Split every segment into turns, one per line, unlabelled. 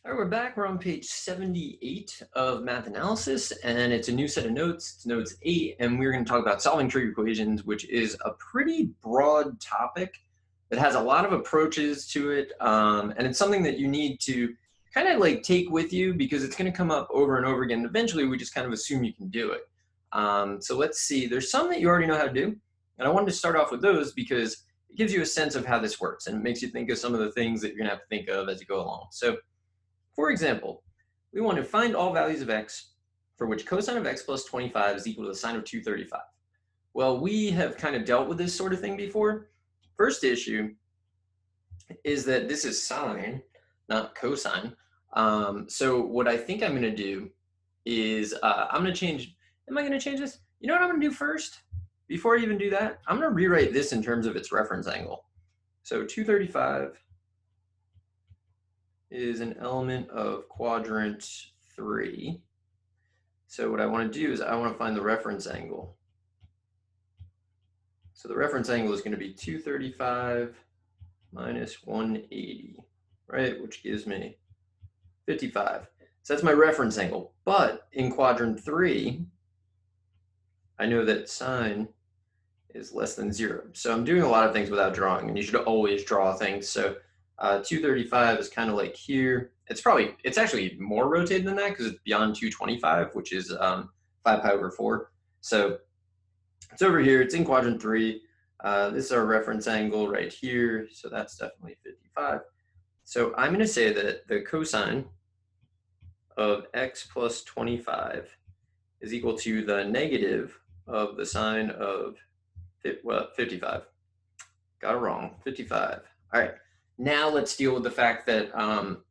All right, we're back. We're on page 78 of math analysis, and it's a new set of notes. It's notes 8, and we're going to talk about solving trig equations, which is a pretty broad topic that has a lot of approaches to it, and it's something that you need to kind of like take with you because it's going to come up over and over again. Eventually, we just kind of assume you can do it. So let's see. There's some that you already know how to do, and I wanted to start off with those because it gives you a sense of how this works, and it makes you think of some of the things that you're going to have to think of as you go along. So, for example, we want to find all values of x for which cosine of x plus 25 is equal to the sine of 235. Well, we have kind of dealt with this sort of thing before. First issue is that this is sine, not cosine. So what I think I'm going to do is I'm going to change. Am I going to change this? You know what I'm going to do first? Before I even do that, I'm going to rewrite this in terms of its reference angle. So 235 is an element of quadrant 3. So what I want to do is I want to find the reference angle. So the reference angle is going to be 235 minus 180, right? Which gives me 55. So that's my reference angle. But in quadrant 3, I know that sine is less than 0. So I'm doing a lot of things without drawing, and you should always draw things. So 235 is kind of like here. It's actually more rotated than that because it's beyond 225, which is 5 pi over 4. So it's over here. It's in quadrant 3. This is our reference angle right here. So that's definitely 55. So I'm going to say that the cosine of x plus 25 is equal to the negative of the sine of 55. Got it wrong. 55. All right. Now let's deal with the fact that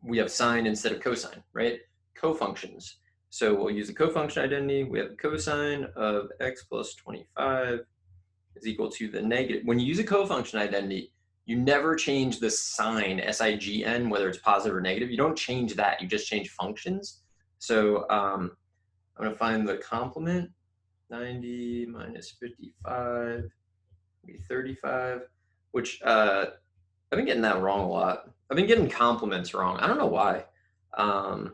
we have sine instead of cosine, right? Cofunctions. So we'll use the cofunction identity. We have the cosine of x plus 25 is equal to the negative. When you use a cofunction identity, you never change the sign, S-I-G-N, whether it's positive or negative. You don't change that. You just change functions. So I'm going to find the complement. 90 minus 55 would be 35, which I've been getting that wrong a lot. I've been getting complements wrong. I don't know why. So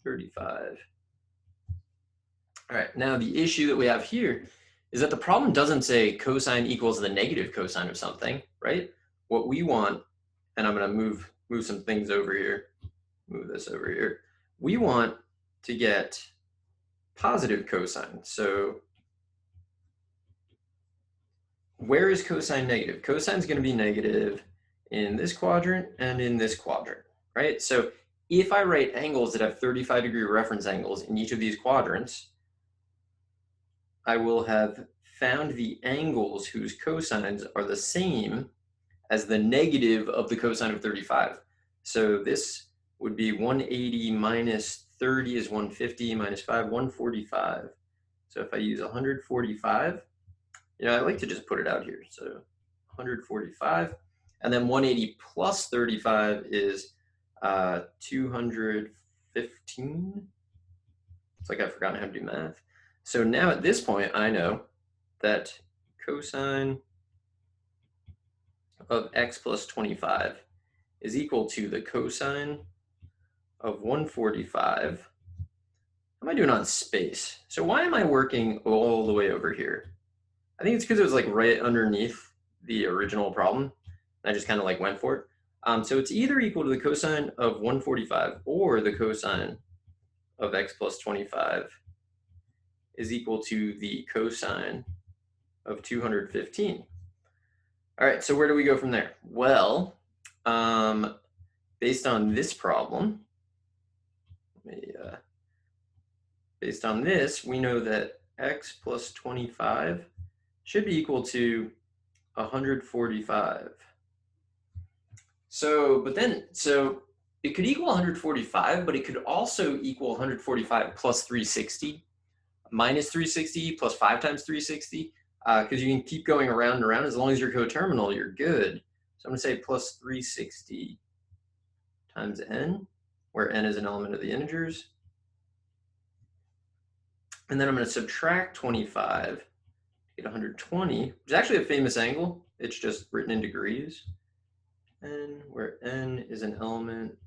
35. All right, now the issue that we have here is that the problem doesn't say cosine equals the negative cosine of something, right? What we want, and I'm going to move some things over here, move this over here. We want to get positive cosine. So where is cosine negative? Cosine is going to be negative in this quadrant and in this quadrant, right? So if I write angles that have 35-degree reference angles in each of these quadrants, I will have found the angles whose cosines are the same as the negative of the cosine of 35. So this would be 180 minus 30 is 150 minus 5, 145. So if I use 145, I like to just put it out here. So 145. And then 180 plus 35 is 215. It's like I've forgotten how to do math. So now at this point, I know that cosine of x plus 25 is equal to the cosine of 145. How am I doing on space? So why am I working all the way over here? I think it's because it was like right underneath the original problem. I just kind of like went for it. So it's either equal to the cosine of 145 or the cosine of x plus 25 is equal to the cosine of 215. All right, so where do we go from there? Well, based on this problem, based on this, we know that x plus 25 should be equal to 145. So it could equal 145, but it could also equal 145 plus 360, minus 360 plus 5 times 360, because you can keep going around and around. As long as you're coterminal, you're good. So I'm going to say plus 360 times n, where n is an element of the integers. And then I'm going to subtract 25 to get 120, which is actually a famous angle. It's just written in degrees. N, where n is an element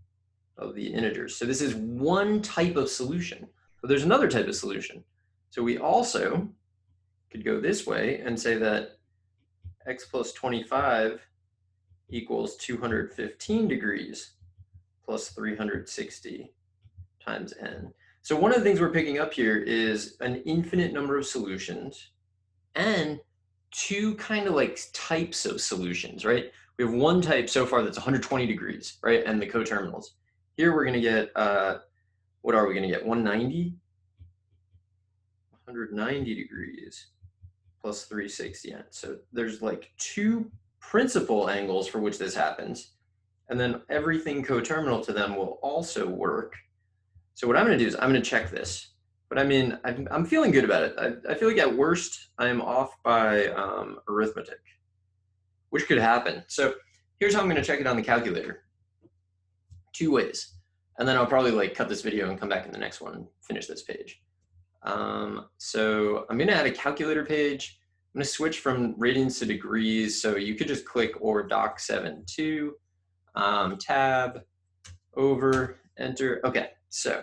of the integers. So this is one type of solution, but there's another type of solution. So we also could go this way and say that x plus 25 equals 215 degrees plus 360 times n. So one of the things we're picking up here is an infinite number of solutions and two kind of like types of solutions, right? We have one type so far that's 120 degrees, right? And the coterminals. Here we're going to get, what are we going to get? 190? 190 degrees plus 360. So there's like two principal angles for which this happens. And then everything coterminal to them will also work. So what I'm going to do is I'm going to check this. But I mean, I'm feeling good about it. I feel like at worst, I'm off by arithmetic, which could happen. So here's how I'm going to check it on the calculator. Two ways. And then I'll probably like cut this video and come back in the next one and finish this page. So I'm going to add a calculator page. I'm going to switch from radians to degrees. So you could just click or doc 7.2, tab, over, enter. Okay, so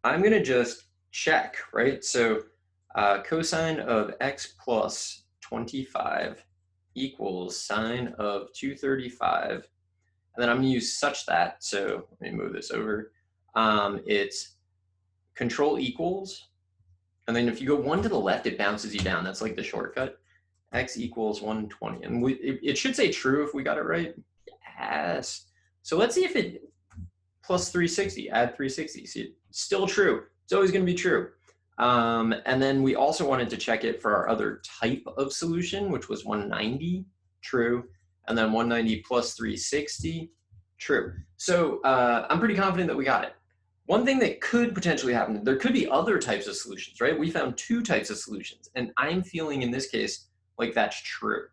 I'm going to just check, right? So cosine of x plus 25 equals sine of 235. And then I'm going to use such that, so let me move this over. It's control equals, and then if you go one to the left, it bounces you down. That's like the shortcut. X equals 120. And it should say true if we got it right. Yes. So let's see if it plus 360, add 360. See, it's still true. It's always going to be true. And then we also wanted to check it for our other type of solution, which was 190, true. And then 190 plus 360, true. So I'm pretty confident that we got it. One thing that could potentially happen, there could be other types of solutions, right? We found two types of solutions, and I'm feeling in this case like that's true.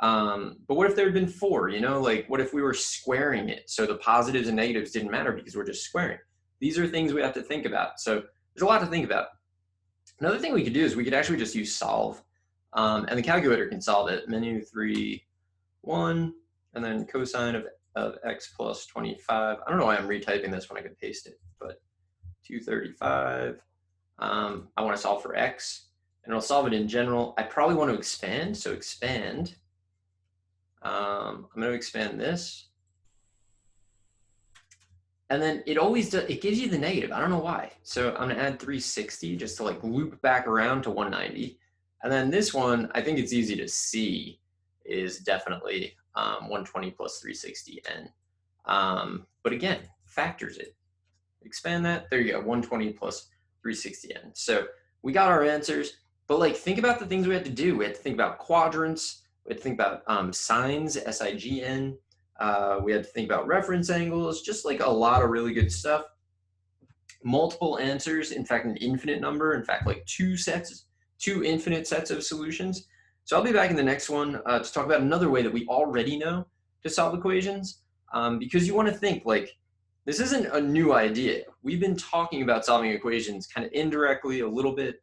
But what if there had been four, you know, like what if we were squaring it? So the positives and negatives didn't matter because we're just squaring. These are things we have to think about. So there's a lot to think about. Another thing we could do is we could actually just use solve, and the calculator can solve it. Menu 3, 1, and then cosine of x plus 25. I don't know why I'm retyping this when I could paste it, but 235. I want to solve for x, and it'll solve it in general. I probably want to expand, so expand. I'm going to expand this. And then it always does, it gives you the negative. I don't know why. So I'm going to add 360 just to like loop back around to 190. And then this one, I think it's easy to see, is definitely 120 plus 360n. But again, factors it. Expand that. There you go, 120 plus 360n. So we got our answers. But like, think about the things we had to do. We had to think about quadrants. We had to think about signs, S-I-G-N. We had to think about reference angles, just like a lot of really good stuff. Multiple answers, in fact, an infinite number, in fact, like two infinite sets of solutions. So I'll be back in the next one to talk about another way that we already know to solve equations, because you want to think like, this isn't a new idea. We've been talking about solving equations kind of indirectly a little bit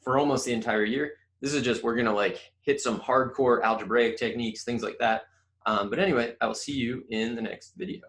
for almost the entire year. This is just, we're gonna like hit some hardcore algebraic techniques, things like that. But anyway, I will see you in the next video.